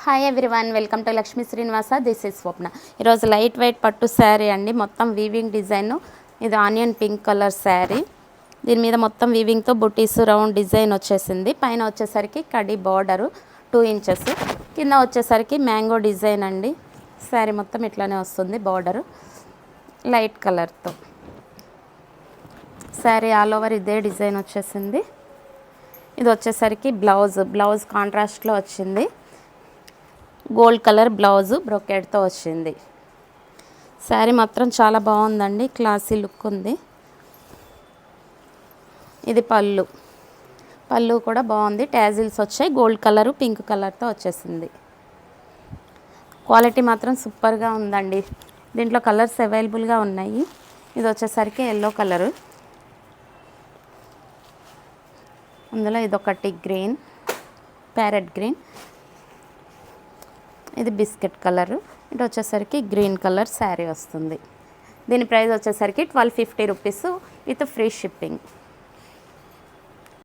Hi everyone, welcome to Lakshmi Srinivasa. This is Swapna. ఈరోజు light weight పట్టు శారీ అండి. మొత్తం వీవింగ్ డిజైన్. ఇది ఆనియన్ పింక్ కలర్ శారీ. దీని మీద మొత్తం వీవింగ్తో బుటీస్ రౌండ్ డిజైన్ వచ్చేసింది. పైన వచ్చేసరికి కడి బార్డరు 2 ఇంచెస్, కింద వచ్చేసరికి మ్యాంగో డిజైన్ అండి. శారీ మొత్తం ఇట్లానే వస్తుంది బార్డరు లైట్ కలర్తో. శారీ ఆల్ ఓవర్ ఇదే డిజైన్ వచ్చేసింది. ఇది వచ్చేసరికి బ్లౌజ్ కాంట్రాస్ట్లో వచ్చింది. గోల్డ్ కలర్ బ్లౌజు బ్రొకెట్తో వచ్చింది. శారీ మాత్రం చాలా బాగుందండి, క్లాసీ లుక్ ఉంది. ఇది పళ్ళు కూడా బాగుంది. ట్యాజిల్స్ వచ్చాయి. గోల్డ్ కలరు పింక్ కలర్తో వచ్చేసింది. క్వాలిటీ మాత్రం సూపర్గా ఉందండి. దీంట్లో కలర్స్ అవైలబుల్గా ఉన్నాయి. ఇది వచ్చేసరికి ఎల్లో కలరు, అందులో ఇదొకటి గ్రీన్, ప్యారెట్ గ్రీన్, ఇది బిస్కెట్ కలరు, ఇటు వచ్చేసరికి గ్రీన్ కలర్ శారీ వస్తుంది. దీని ప్రైస్ వచ్చేసరికి 1250 రూపీస్ విత్ ఫ్రీ షిప్పింగ్.